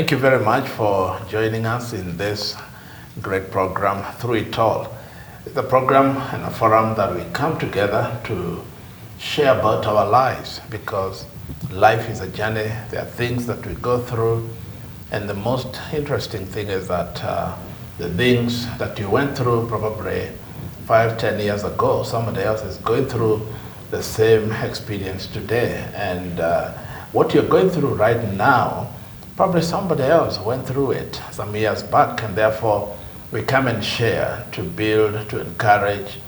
Thank you very much for joining us in this great program, Through It All. It's a program and a forum that we come together to share about our lives, because life is a journey. There are things that we go through, and the most interesting thing is that the things that you went through probably 5-10 years ago, somebody else is going through the same experience today, and what you're going through right now, probably somebody else went through it some years back, and therefore we come and share to build, to encourage,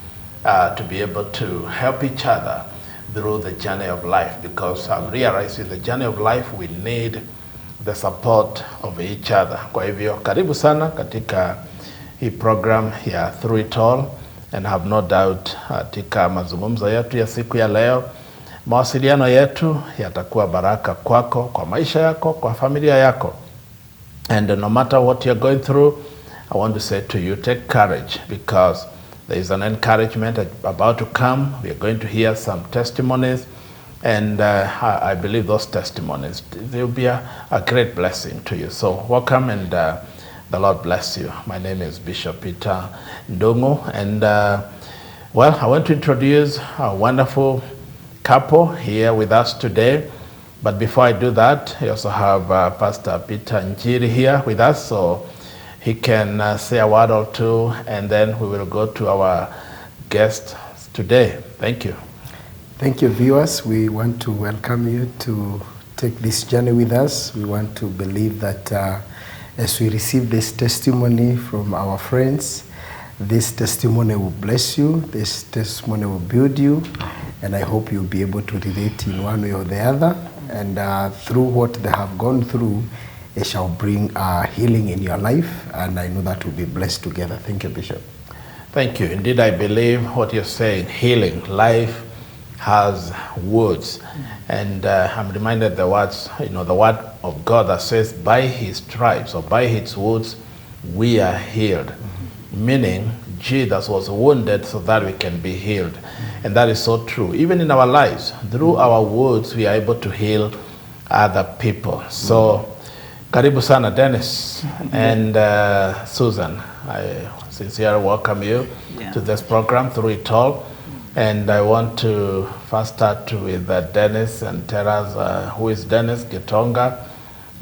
to be able to help each other through the journey of life, because I'm realizing the journey of life we need the support of each other. Kwa hivyo karibu sana katika hii program ya Through It All, and have no doubt katika mazungumzo yetu ya siku ya leo, mawasiliano yetu yatakuwa baraka kwako, kwa maisha yako, kwa familia yako. And no matter what you're going through, I want to say to you, take courage, because there is an encouragement about to come. We are going to hear some testimonies, and I believe those testimonies, they will be a great blessing to you. So welcome, and the Lord bless you. My name is Bishop Peter Ndungu, and well, I want to introduce a wonderful couple here with us today. But before I do that, I also have Pastor Peter Njiiri here with us, so he can say a word or two, and then we will go to our guest today. Thank you. Thank you, viewers. We want to welcome you to take this journey with us. We want to believe that as we receive this testimony from our friends, this testimony will bless you, this testimony will build you, and I hope you'll be able to relate in one way or the other. And through what they have gone through, it shall bring healing in your life, and I know that we'll be blessed together. Thank you, Bishop. Thank you. Indeed, I believe what you're saying, healing, life has words. And I'm reminded the words, the word of God that says, by his stripes or by his wounds, we are healed. Meaning, Jesus was wounded so that we can be healed. And that is so true. Even in our lives, through our words, we are able to heal other people. So, karibu sana, Dennis and Susan. I sincerely welcome you to this program, Through It All. And I want to first start with Dennis and tell us who is Dennis Gitonga,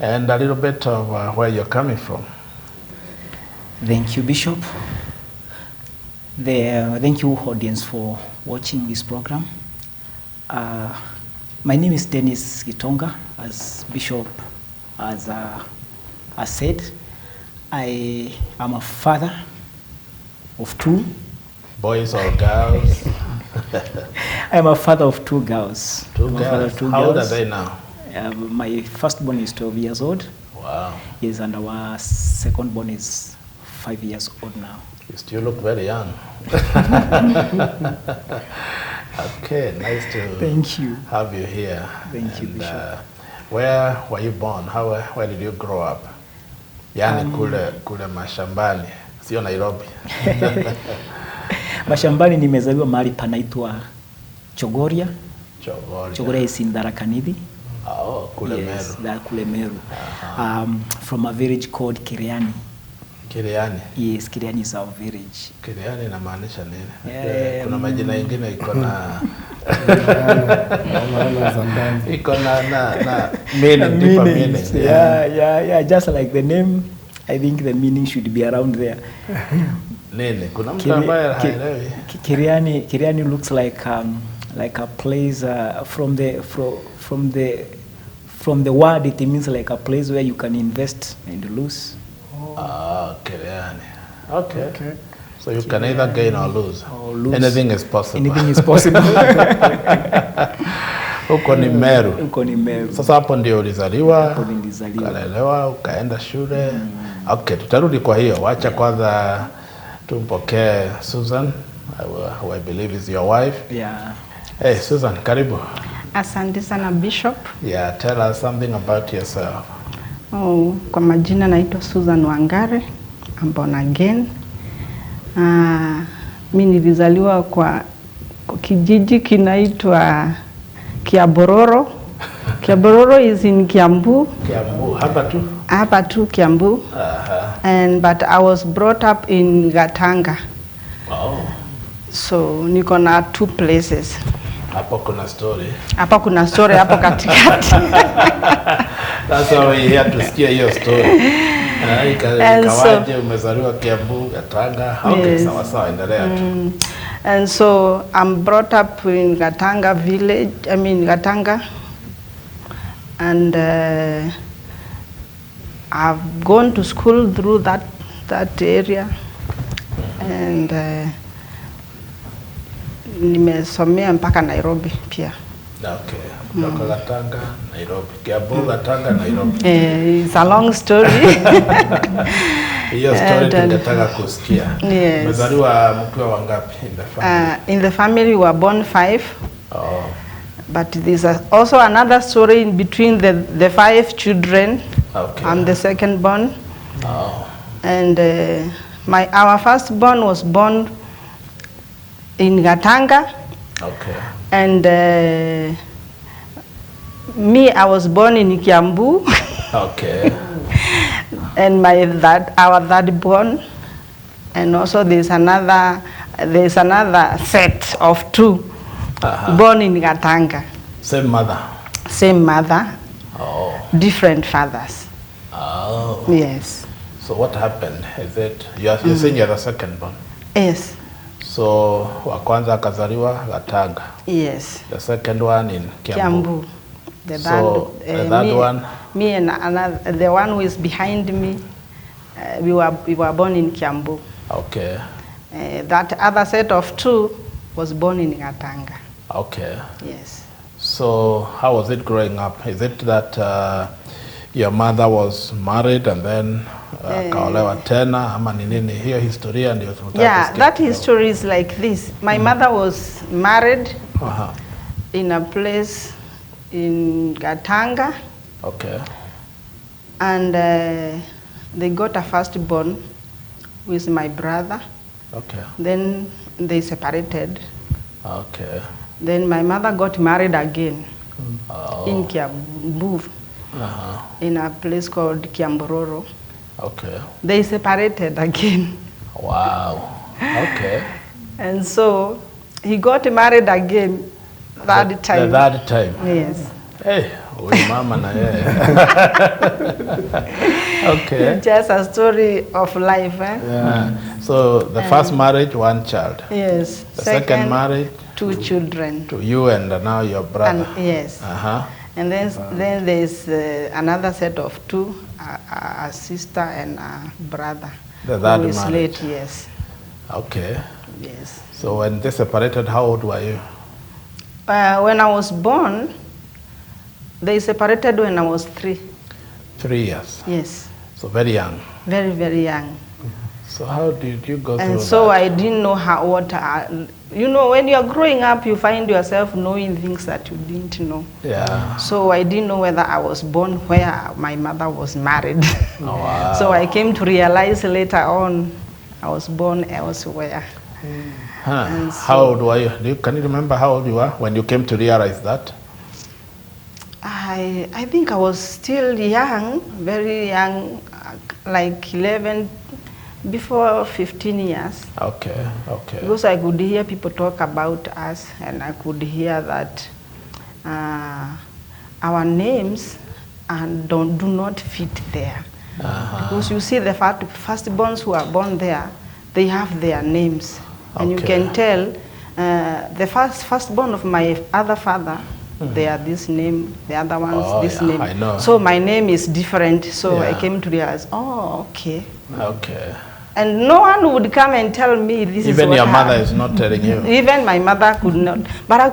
and a little bit of where you're coming from. Thank you, Bishop. Thank you, audience, for watching this program. My name is Dennis Gitonga. As Bishop has said, I am a father of two. Boys or girls? I am a father of two girls. Two girls? How old are they now? My firstborn is 12 years old. Wow. Yes, and our secondborn is 5 years old now. You still look very young. Okay, nice to Thank you. have you here. Thank you, Bishop. Where were you born? Where did you grow up? Yani kule mashambani, sio Nairobi. Mashambani nimezaliwa mahali panaitwa Chogoria. Chogoria is in Tharaka Nithi. Oh, kule yes, Meru. Kule Meru. From a village called Kiriani. Kiriani? Yes, Kiriani is our village. Kiriani inamaanisha nini? Kuna majina ingine iko na iko na meaning, deeper meaning. Yeah, just like the name, I think the meaning should be around there. Nini? Kuna mtu ambaye haelewi. Kiriani looks like a place from the word, it means like a place where you can invest and lose. Kiriani. Okay. So you can either gain or lose. Anything is possible. Anything is possible. Uko ni Meru. Uko ni Meru. Sasa hapo ndio ulizaliwa. Hapo nilizaliwa. Ukalelewa, ukaenda shule. Okay, tutarudi kwa hiyo. Wacha kwanza tumpokee Susan, who I believe is your wife. Yeah. Hey, Susan, karibu. Asante sana, Bishop. Yeah, tell us something about yourself. Kwa majina naitwa Susan Wangare. I'm born again. Mimi nilizaliwa kwa kijiji kinaitwa Kiabororo Kiambororo is in Kiambu. Kiambu, hapa tu? Hapa tu Kiambu. But I was brought up in Gitanga. Oh. So niko na 2 places. Hapo kuna story. Hapa kuna story hapo katikati. That's why we're here to sikia hiyo story. Ikawaje umezaliwa Kiambu, Gitanga? Okay, sawa sawa, endelea tu. And so I'm brought up in Gitanga village, Gitanga. And I've gone to school through that area. And nimesomea mpaka Nairobi pia. Okay. Gitanga, Nairobi. Kiambu, Gitanga, Nairobi. It's a long story. Hiyo story tungetaka kusikia. Yes. Umezaliwa mkiwa wangapi in the family? In the family we were born 5. Oh. But there's also another story in between the 5 children. Okay. I'm the second born. Oh. And our first born was born in Gitanga. Okay. And me, I was born in Kiambu. Okay. And our third born. And also there's another set of 2 born in Gitanga. Same mother? Same mother. Oh. Different fathers. Oh. Yes. So what happened? Is it you're saying you're the second born? Yes. So wa kwanza akazaliwa Gitanga. Yes. The second one in Kiambu. The third one? Me and another, the one who is behind me, we were born in Kiambu. Okay. That other set of 2 was born in Gitanga. Okay. Yes. So how was it growing up? Is it that your mother was married and then kaolewa tena ama ni nini? Hiyo historia ndio tunataka. Yeah, that history is like this. My mother was married in a place in Gitanga. Okay. And they got a firstborn with my brother. Okay. Then they separated. Okay. Then my mother got married again in Kiambu, in a place called Kiambororo. Okay. They separated again. Wow. Okay. And so he got married again third time. The third time? Yes. Hey, we mama na yeye. Okay. Just a story of life. Yeah. So the first marriage, 1 child. Yes. The second marriage, 2 children. to you and now your brother. And, yes. And then there's another set of 2, a sister and a brother. The third who is marriage. late, yes. Okay. Yes. So when they separated, how old were you? When I was born, they separated when I was 3. 3 years. Yes. So very young. Very, very young. So how did you go through that? And so I didn't know you know, when you're growing up, you find yourself knowing things that you didn't know. Yeah. So I didn't know whether I was born where my mother was married. Oh, wow. So I came to realize later on I was born elsewhere. Huh. How old were you? Can you remember how old you were when you came to realize that? I think I was still young, very young, like 11, before 15 years. Okay, okay. Because I could hear people talk about us, and I could hear that our names do not fit there. Because you see the firstborns who are born there, they have their names. And you can tell the firstborn of my other father, they are this name, the other ones this name. I know. So my name is different. So I came to realize, oh, okay. Okay. And no one would come and tell me this is what Even your mother is not telling you? Even my mother could not. But I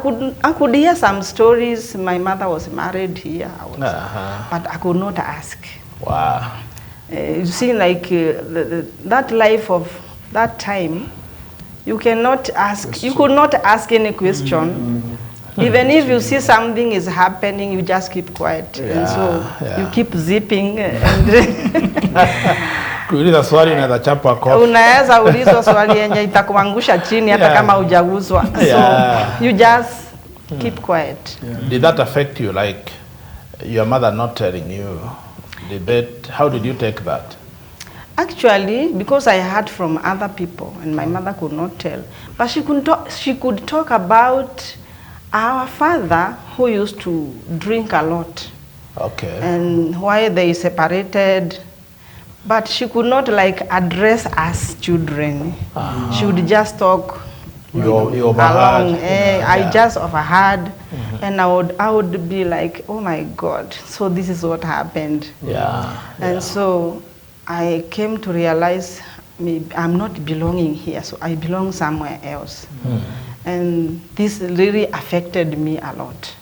could hear some stories. My mother was married here. But I could not ask. Wow. You see, like that life of that time, you cannot ask, you could not ask any question. Even if you see something is happening, you just keep quiet. And so you keep zipping. Kuuliza swali unaweza chapa kofi. Unaweza ulizwa swali yenye itakuangusha chini hata kama hujaguswa. So you just keep quiet. Did that affect you? Like your mother not telling you, how did you take that? Actually, because I heard from other people and my mother could not tell, but she could talk about our father who used to drink a lot. Okay. And why they separated, but she could not like address us children. She would just talk You along. overheard. I just overheard, and I would be like, oh my God, so this is what happened. Yeah. And so I came to realize I'm not belonging here, so I belong somewhere else. And this really affected me a lot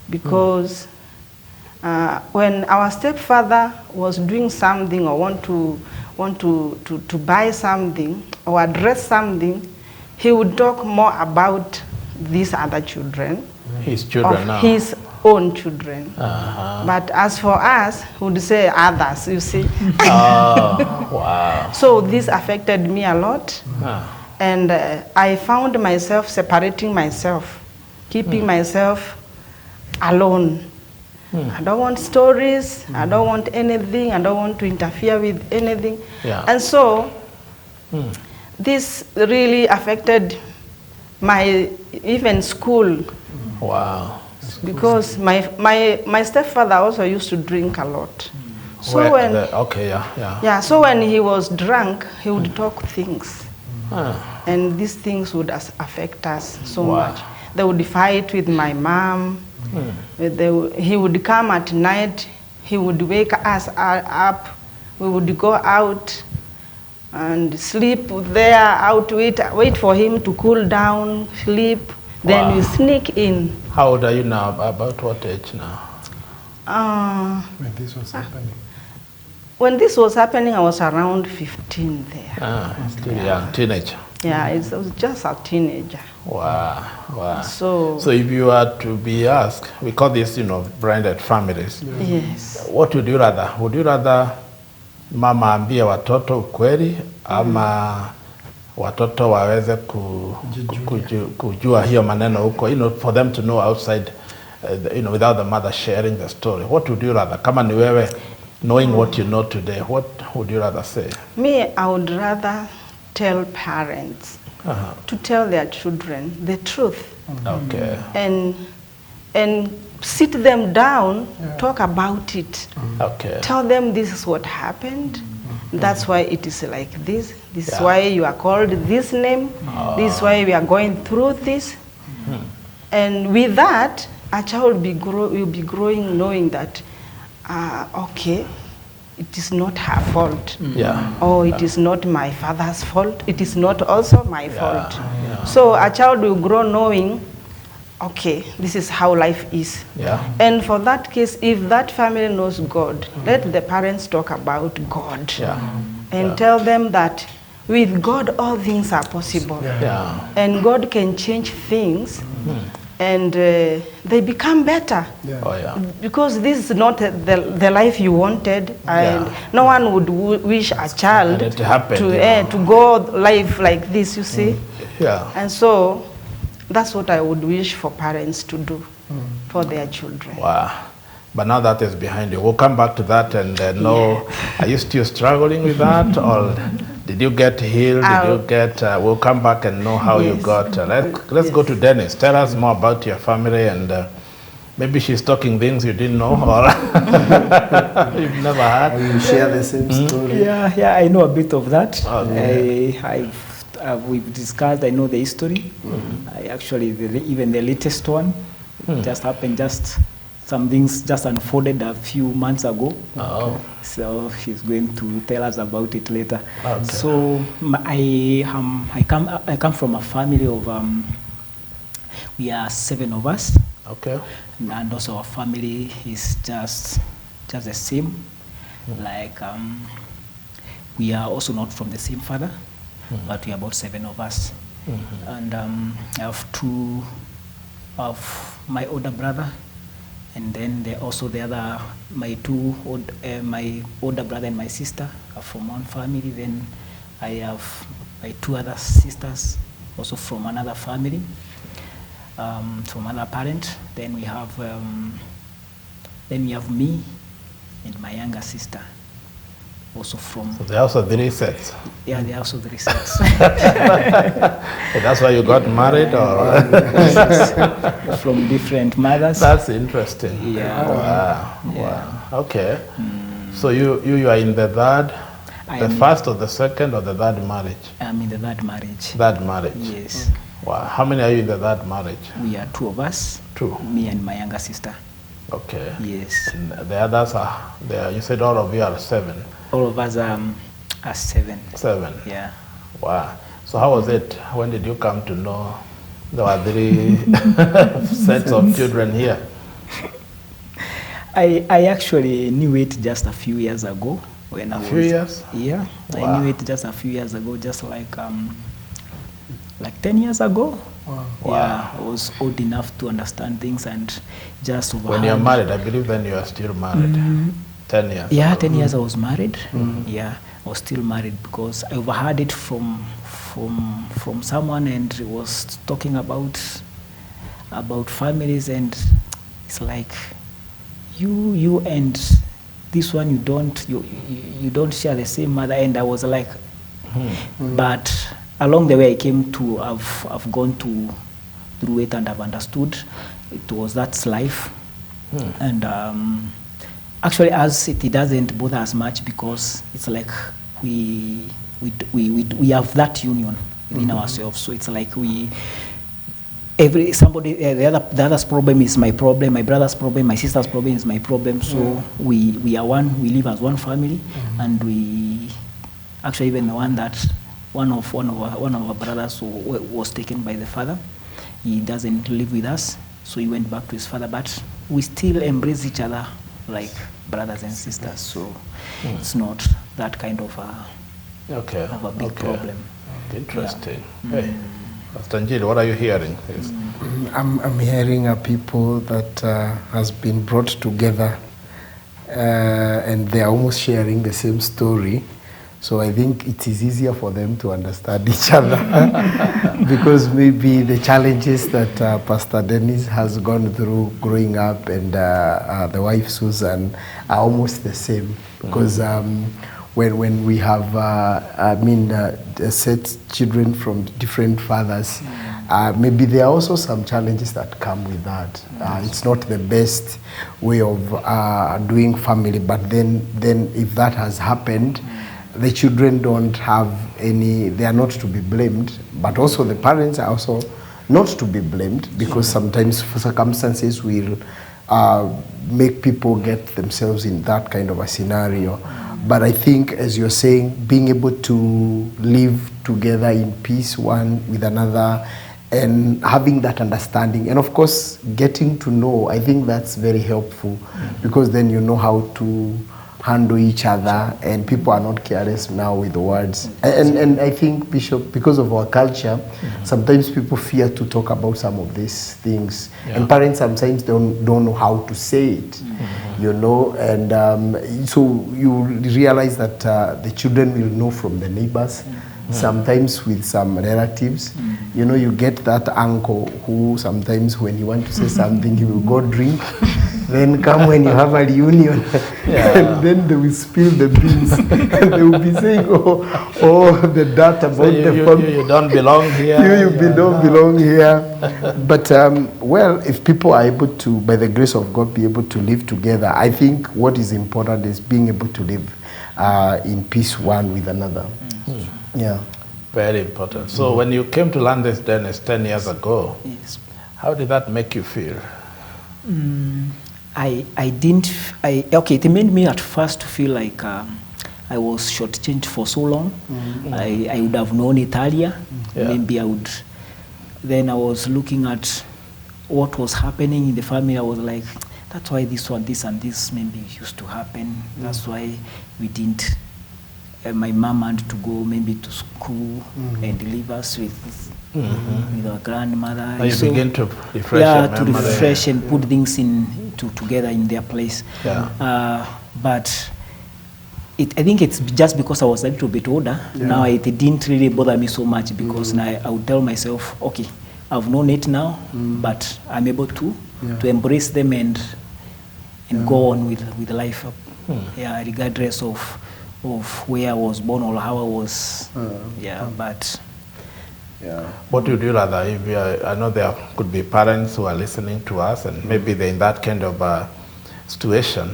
because when our stepfather was doing something or want to buy something or address something, he would talk more about these other children, His children of now. his own children. But as for us, he would say others, you see. Oh, wow. So this affected me a lot. And I found myself separating myself, keeping myself alone. I don't want stories, I don't want anything, I don't want to interfere with anything. Yeah. And so this really affected my even school. Wow. Because my stepfather also used to drink a lot. So so when he was drunk, he would talk things. And these things would affect us so much. They would fight with my mom. He would come at night. He would wake us up. We would go out and sleep there, wait for him to cool down, sleep. Then we sneak in. How old are you now? About what age now? When this was happening. When this was happening, I was around 15 there. Still young, teenager. Yeah, I was just a teenager. Wow, wow. So if you are to be asked, we call this, blended families. Yes. What would you rather? Would you rather mama ambie watoto ukweli ama watoto waweze kujua hiyo maneno huko, for them to know outside, without the mother sharing the story? What would you rather? Kama ni wewe, knowing what you know today, what would you rather say? Me, I would rather tell parents to tell their children the truth. Okay. And sit them down, talk about it. Okay. Tell them this is what happened. That's why it is like this. This is why you are called this name. This is why we are going through this. And with that, a child will be growing knowing that, okay, it is not her fault. Or it is not my father's fault. It is not also my fault. So a child will grow knowing, okay, this is how life is. And for that case, if that family knows God, let the parents talk about God. And tell them that with God, all things are possible. And God can change things. And they become better. Because this is not the life you wanted. And no one would wish a child to go life like this, you see. And so that's what I would wish for parents to do for their children. Wow. But now that is behind you. We'll come back to that and know, are you still struggling with that? Or did you get healed? We'll come back and know how you got. Let's go to Dennis. Tell us more about your family, and maybe she's talking things you didn't know or you've never heard. You share the same story. Yeah, I know a bit of that. Okay. We've discussed, I know the history. I actually, even the latest one, just happened, some things just unfolded a few months ago. So she's going to tell us about it later. So I come from a family of, we are 7 of us. Okay. And also our family is just the same. Like, we are also not from the same father. But we are about 7 of us. And I have 2 of my older brother, and then also my older brother and my sister are from one family. Then I have my 2 other sisters also from another family, from another parent. Then we have Then we have me and my younger sister, also from... So there are also 3 sets. Yeah, there are also 3 sets. That's why you got married, or? From different mothers. That's interesting. Yeah. Wow. Yeah. Wow. Okay. So you are in the third, the first or the second or the third marriage? I'm in the third marriage. Third marriage. Yes. Wow. How many are you in the third marriage? We are 2 of us. 2. Me and my younger sister. Okay. Yes. And the others are there. You said all of you are 7. All of us are 7. 7. Yeah. Wow. So how was it? When did you come to know there were 3 sets of children here? I actually knew it just a few years ago. When I was, few years? Yeah. Wow. I knew it just a few years ago, just like 10 years ago. Wow. Yeah, I was old enough to understand things and just overheard. When you're married, I believe then you are still married. 10 years. Yeah, 10 years I was married. Yeah, I was still married because I overheard it from someone, and he was talking about families, and it's like you and this one, you don't share the same mother. And I was like, but along the way I came to I've gone through it, and I've understood it was that's life. And actually, as it doesn't bother us much, because it's like we have that union within ourselves. So it's like the other's problem is my problem, my brother's problem, my sister's problem is my problem. So we are one. We live as one family, and we actually, even the one that one of our brothers who was taken by the father, he doesn't live with us, so he went back to his father. But we still embrace each other like brothers and sisters. So it's not that kind of a big problem. Interesting. Yeah. Hey, Pastor Njiiri, what are you hearing? I'm hearing a people that has been brought together, and they are almost sharing the same story. So I think it is easier for them to understand each other because maybe the challenges that Pastor Dennis has gone through growing up and the wife Susan are almost the same. Because when we have set children from different fathers, maybe there are also some challenges that come with that. It's not the best way of doing family, but then if that has happened, the children don't have any, they are not to be blamed, but also the parents are also not to be blamed, because sometimes circumstances will make people get themselves in that kind of a scenario. But I think, as you're saying, being able to live together in peace one with another and having that understanding, and of course getting to know, I think that's very helpful, because then you know how to handle each other, and people are not careless now with the words. And I think, Bishop, because of our culture, sometimes people fear to talk about some of these things, and parents sometimes don't know how to say it, you know, and so you realize that the children will know from the neighbors, sometimes with some relatives. You know, you get that uncle who sometimes when you want to say something, he will go drink, then come when you have a reunion, and then they will spill the beans, and they will be saying, oh, the dirt about the family. You don't belong here. You don't belong here. But, well, if people are able to, by the grace of God, be able to live together, I think what is important is being able to live in peace one with another. Yeah. Very important. So when you came to learn this Dennis 10 years ago, Yes. how did that make you feel? It made me at first to feel like I was shortchanged for so long. I would have known it earlier. Maybe I would. Then I was looking at what was happening in the family. I was like, that's why this and this maybe used to happen. That's why we didn't. My mom had to go maybe to school and leave us with our grandmother. And you begin to refresh your memory. To refresh and put things together in their place. But I think it's just because I was a little bit older. Now it didn't really bother me so much, because now I would tell myself, okay, I've known it now, but I'm able to embrace them and and go on with life. Yeah, regardless of where I was born or how I was. But. Yeah. What would you rather? If I know there could be parents who are listening to us, and maybe they're in that kind of situation.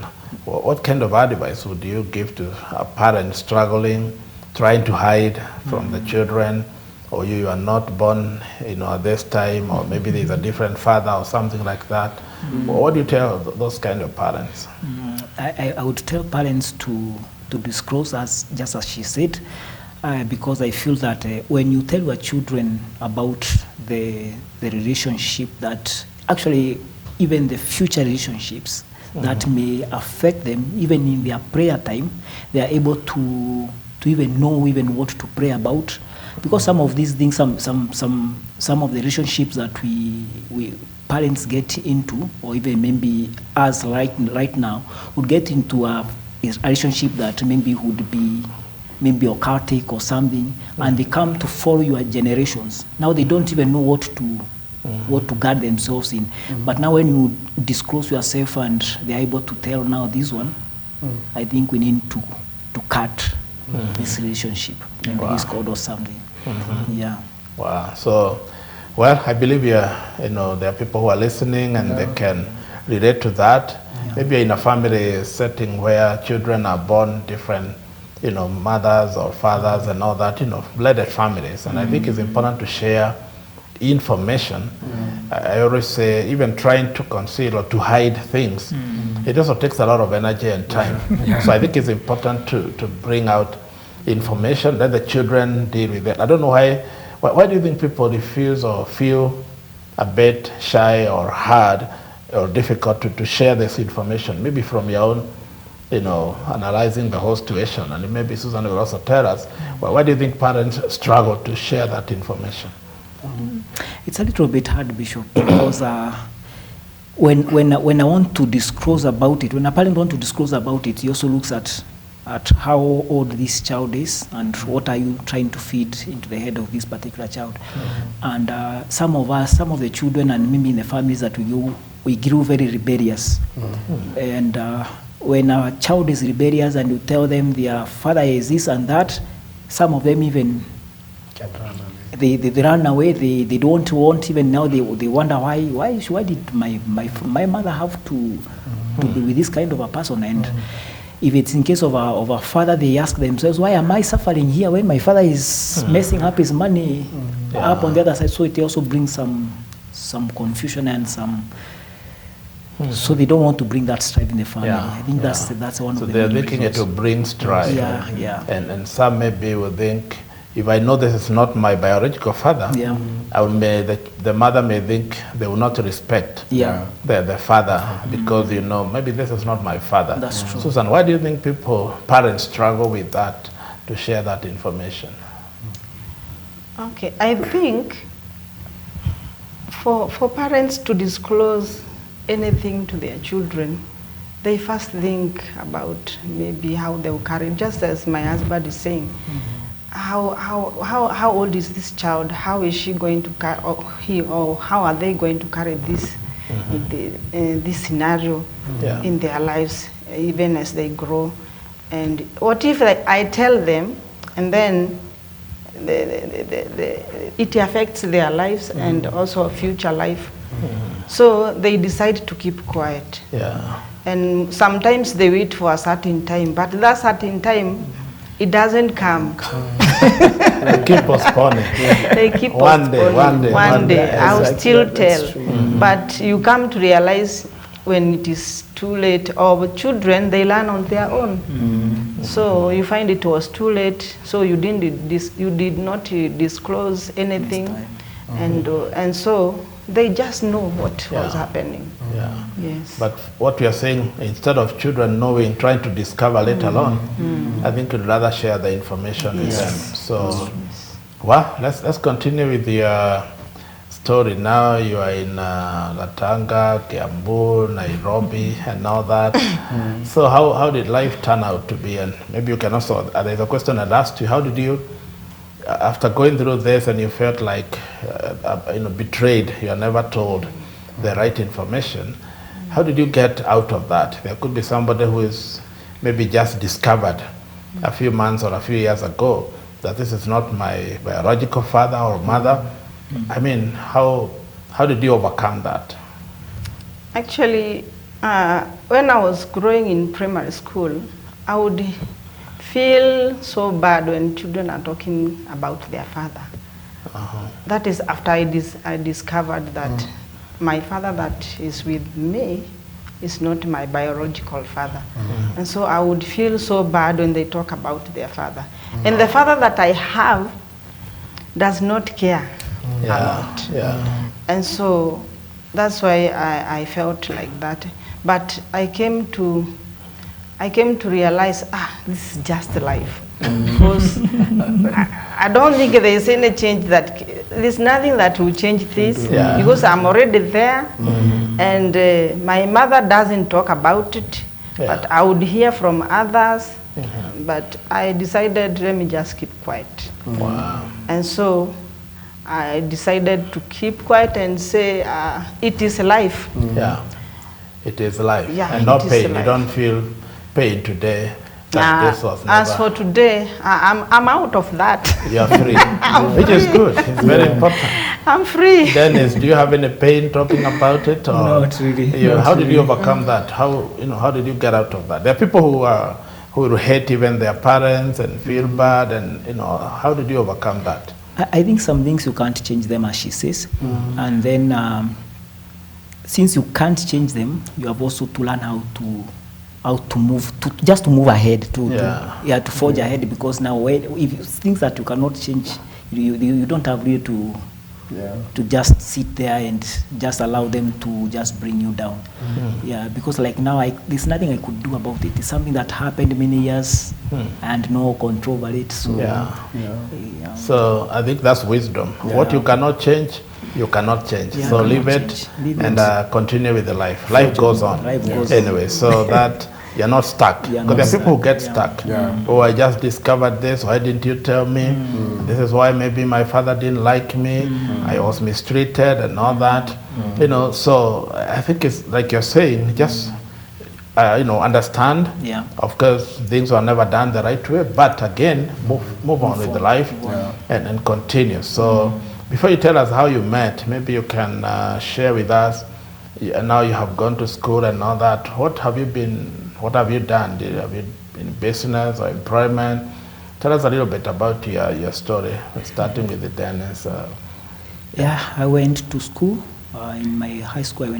What kind of advice would you give to a parent struggling, trying to hide from the children, or you are not born, at this time, or maybe there's a different father or something like that? What do you tell those kind of parents? I would tell parents to disclose, just as she said. Because I feel that when you tell your children about the relationship, that actually even the future relationships that may affect them, even in their prayer time, they are able to even know even what to pray about. Because some of these things, some of the relationships that we parents get into, or even maybe us right now, would get into a relationship that maybe would be maybe occultic or something, and they come to follow your generations. Now they don't even know what to guard themselves in. But now when you disclose yourself and they're able to tell now this one, I think we need to cut this relationship, maybe discord or something. Yeah. Wow. So, well, I believe there are people who are listening and they can relate to that. Maybe in a family setting where children are born different, mothers or fathers and all that, blended families. And I think it's important to share information. I always say, even trying to conceal or to hide things, it also takes a lot of energy and time. So I think it's important to bring out information, let the children deal with it. I don't know why do you think people refuse or feel a bit shy or hard or difficult to share this information? Maybe from your own analyzing the whole situation, and maybe Susan will also tell us, why do you think parents struggle to share that information? It's a little bit hard, Bishop, because when I want to disclose about it, when a parent wants to disclose about it, he also looks at how old this child is and what are you trying to feed into the head of this particular child. And some of the children, and maybe in the families that we grew very rebellious. And when a child is rebellious and you tell them their father is this and that, some of them even they run away. They don't want even now. They wonder why did my mother have to be with this kind of a person? And if it's in case of a father, they ask themselves, why am I suffering here when my father is messing up his money up on the other side? So it also brings some confusion and some. So they don't want to bring that strife in the family. I think that's one of the. So they're making it to bring strife. And some maybe will think, if I know this is not my biological father, the mother may think they will not respect the father because maybe this is not my father. That's true. Susan, why do you think parents struggle with that, to share that information? Okay, I think for parents to disclose anything to their children, they first think about maybe how they will carry, just as my husband is saying. How old is this child? How is she going to carry, or how are they going to carry this this scenario in their lives, even as they grow? And what if I tell them, and then it affects their lives and also future life? So they decide to keep quiet. And sometimes they wait for a certain time, but that certain time, it doesn't come. They keep postponing. They keep one postponing. One day, I'll still tell. But you come to realize when it is too late, or children, they learn on their own. So you find it was too late, so you did not disclose anything, and so they just know what was happening. Yes. But what we are saying, instead of children knowing, trying to discover later on, I think we'd rather share the information with them. So, well, let's continue with the story. Now you are in Gatanga, Kiambu, Nairobi, and all that. So how did life turn out to be? And maybe you can also, there's a question I'd asked you, how did you, after going through this and you felt like betrayed, you are never told the right information, How did you get out of that? There could be somebody who is maybe just discovered a few months or a few years ago that this is not my biological father or mother. I mean, how did you overcome that? Actually, when I was growing in primary school, I would feel so bad when children are talking about their father. That is after I discovered that my father that is with me is not my biological father. And so I would feel so bad when they talk about their father. And the father that I have does not care a lot. And so that's why I felt like that. But I came to realize, this is just life. Because I don't think there is any change there's nothing that will change this because I'm already there. And my mother doesn't talk about it, but I would hear from others. But I decided, let me just keep quiet. And so I decided to keep quiet and say, it is life. It is life. And it not is pain. life. You don't feel pain today. This was never. As for today, I'm out of that. You are free, which is good. It's very important. I'm free. Dennis, do you have any pain talking about it? Or Not really. How did you overcome that? How did you get out of that? There are people who hate even their parents and feel bad, and how did you overcome that? I think some things you can't change them, as she says, and then since you can't change them, you have also to learn how to move, to move ahead, to forge ahead, because now if things that you cannot change, you don't have really to just sit there and just allow them to just bring you down. Because like now there's nothing I could do about it. It's something that happened many years and no control over it. So so I think that's wisdom. What you cannot change, you cannot change. So leave it and continue with the life. Life goes on. Anyway, so that you're not stuck. Because there are people who get stuck. Oh, I just discovered this. Why didn't you tell me? This is why maybe my father didn't like me. I was mistreated and all that. So I think it's like you're saying, just understand. Of course, things were never done the right way, but again, move on with the life and continue. So before you tell us how you met, maybe you can share with us. Now you have gone to school and all that. What have you done? Have you been in business or employment? Tell us a little bit about your story, starting with the Dennis. I went to school. In my high school,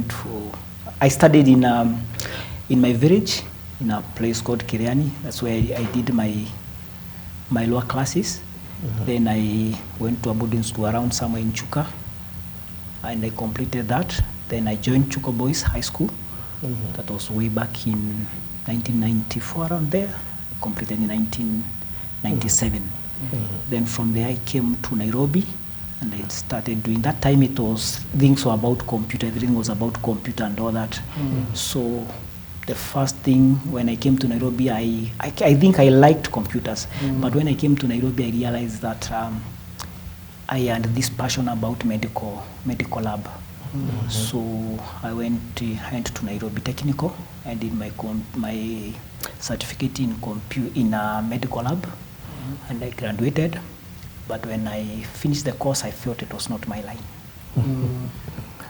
I studied in my village, in a place called Kiriani. That's where I did my lower classes. Then I went to a boarding school around somewhere in Chuka, and I completed that. Then I joined Chuka Boys High School. That was way back in 1994, around there. I completed in 1997. Then from there I came to Nairobi, and I started doing. That time things were about computer. Everything was about computer and all that. So the first thing when I came to Nairobi, I think I liked computers. But when I came to Nairobi, I realized that I had this passion about medical lab. So I went to Nairobi Technical. I did my certificate in a medical lab, and I graduated. But when I finished the course, I felt it was not my line.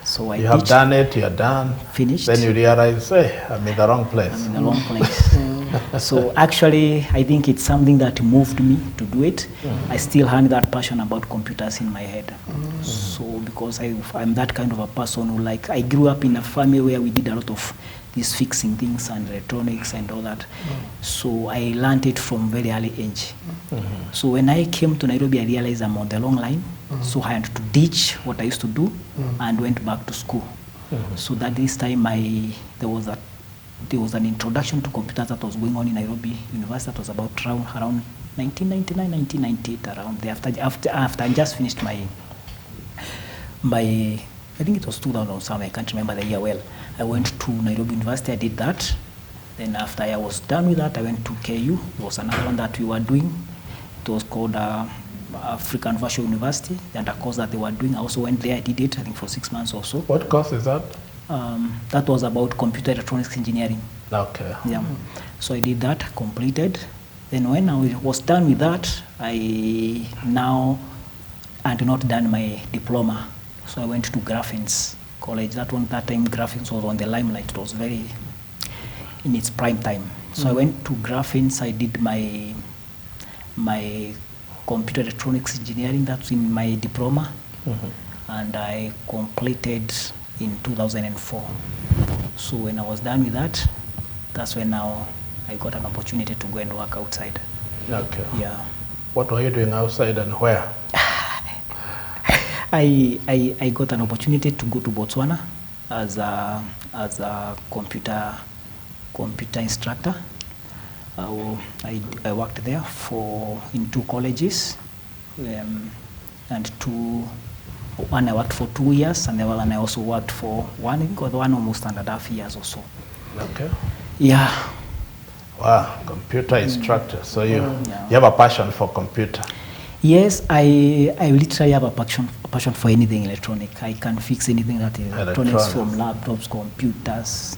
So you have done it, you're done. Finished. Then you realize, hey, I'm in the wrong place. I'm in the wrong place. So actually, I think it's something that moved me to do it. I still had that passion about computers in my head. So because I'm that kind of a person who I grew up in a family where we did a lot of these fixing things and electronics and all that. So I learned it from very early age. So when I came to Nairobi, I realized I'm on the long line. So I had to ditch what I used to do and went back to school. So that this time there was an introduction to computers that was going on in Nairobi University. That was about around 1999, 1998, around there. After I just finished my I think it was 2000 or something, I can't remember the year well. I went to Nairobi University, I did that. Then after I was done with that, I went to KU. There was another one that we were doing. It was called African Virtual University, and a course that they were doing. I also went there, I did it, I think for 6 months or so. What course is that? That was about computer electronics engineering. Okay. Yeah. So I did that, completed. Then when I was done with that, I had not done my diploma. So I went to Graphics College. That time Graphics was on the limelight. It was very in its prime time. So I went to Graphics. I did my computer electronics engineering. That's in my diploma. And I completed in 2004. So when I was done with that, that's when now I got an opportunity to go and work outside. Okay. Yeah. What were you doing outside and where? I got an opportunity to go to Botswana as a computer instructor. I worked there in 2 colleges, and one I worked for 2 years, and the other one I also worked for one almost 1.5 years or so. Okay. Yeah. Wow, computer instructor. So you have a passion for computer. Yes, I literally have a passion for anything electronic. I can fix anything that is electronics, from laptops, computers,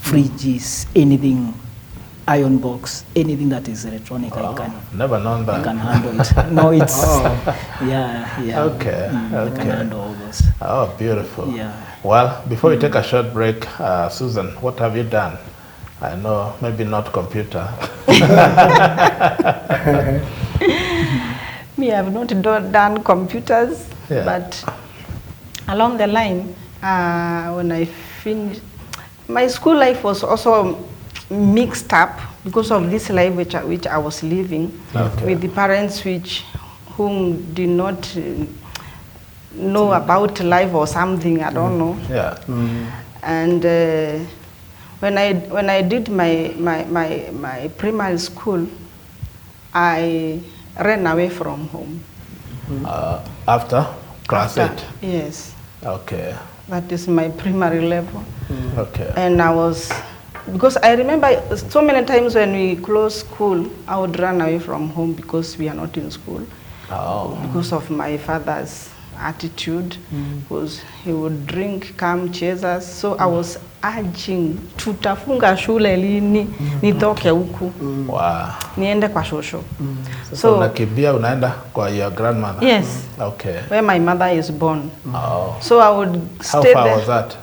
fridges, anything, iron box, anything that is electronic. I can. Never known that. I can handle it. No, it's yeah. Okay. I can handle all those. Oh, beautiful. Yeah. Well, before we take a short break, Susan, what have you done? I know, maybe not computer. Me, I have not done computers, but along the line, when I finished, my school life was also mixed up because of this life which I was living with the parents whom did not know about life or something, I don't know. Yeah. And when I did my primary school, I ran away from home. After class 8? Yes. Okay. That is my primary level. Okay. And because I remember so many times when we closed school, I would run away from home because we are not in school. Because of my father's attitude, because he would drink, come chase us. So I was urging, tutafunga shule lini, nitoke huku, niende kwa shosho. So unakimbia unaenda kwa your grandmother? Yes. Okay. Where my mother is born. So I would stay there. How far was that?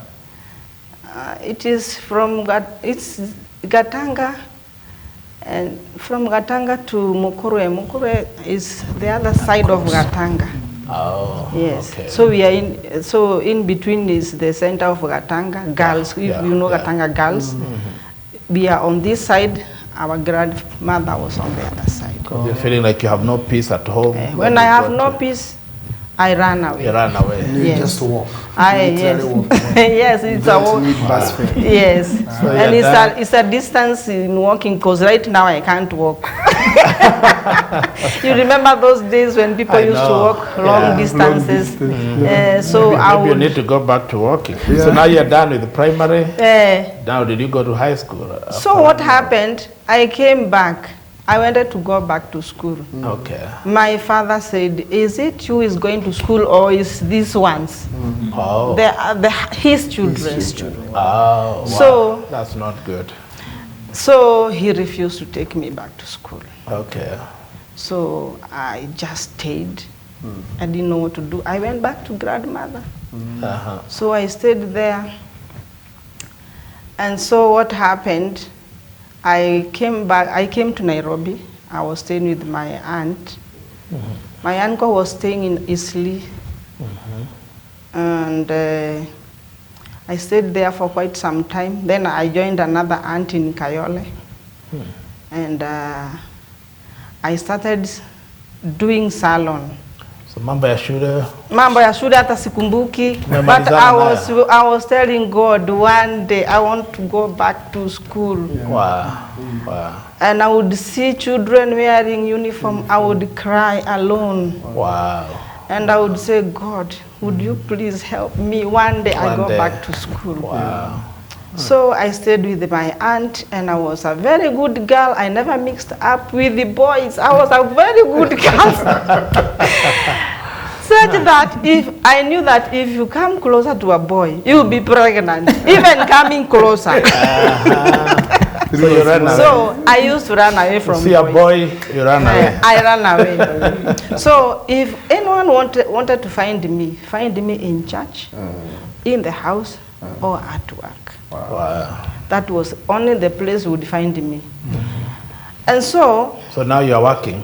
It is from Gatanga, and from Gatanga to Mukure. Mukure is the other side of Gatanga. Oh, yes. Okay. So in between is the center of Gatanga girls. If you know Gatanga girls, we are on this side. Our grandmother was on the other side. You're feeling like you have no peace at home. When I have no peace, I ran away. You ran away. You just walk. Yes. Yes, it's a walk. Yes. So and it's a distance in walking, because right now I can't walk. You remember those days when people used to walk long distances? So maybe you need to go back to walking. So now you're done with the primary. Now did you go to high school? So what happened? I came back. I wanted to go back to school. Okay. My father said, "Is it you is going to school, or is these ones?" His children. Oh, wow. So that's not good. So he refused to take me back to school. Okay. So I just stayed. I didn't know what to do. I went back to grandmother. So I stayed there. And so what happened? I came back. I came to Nairobi. I was staying with my aunt. My uncle was staying in Eastleigh. And I stayed there for quite some time. Then I joined another aunt in Kayole. And I started doing salon. So mambo ya shule? Mambo ya shule hata sikumbuki. But I was telling God, one day I want to go back to school. Wow. And I would see children wearing uniform. I would cry alone. Wow. And I would say, God, would you please help me? One day I go back to school. Wow. So I stayed with my aunt, and I was a very good girl. I never mixed up with the boys. I was a very good girl. Such that if I knew that if you come closer to a boy, you will be pregnant. Even coming closer. So you ran away. So I used to run away from See a boys. boy, you run away. I ran away. So if anyone wanted to find me in church, in the house, or at work. Wow. That was only the place would find me. And so now you are working.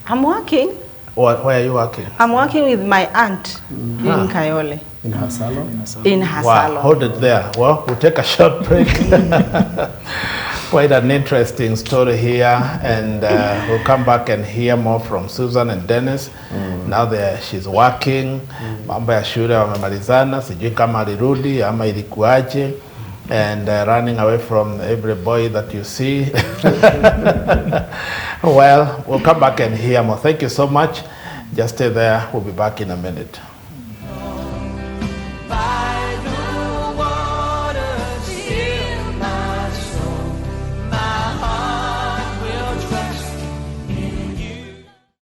I'm working. Where are you working? I'm working with my aunt in Kayole. In her salon? In her Wow, salon. hold it there. Well, we'll take a short break. Quite an interesting story here, and we'll come back and hear more from Susan and Dennis. Now she's working, mambo ya shule wamemalizana, sijui kama alirudi ama ilikuaje, and running away from every boy that you see. Well, we'll come back and hear more. Thank you so much. Just stay there. We'll be back in a minute.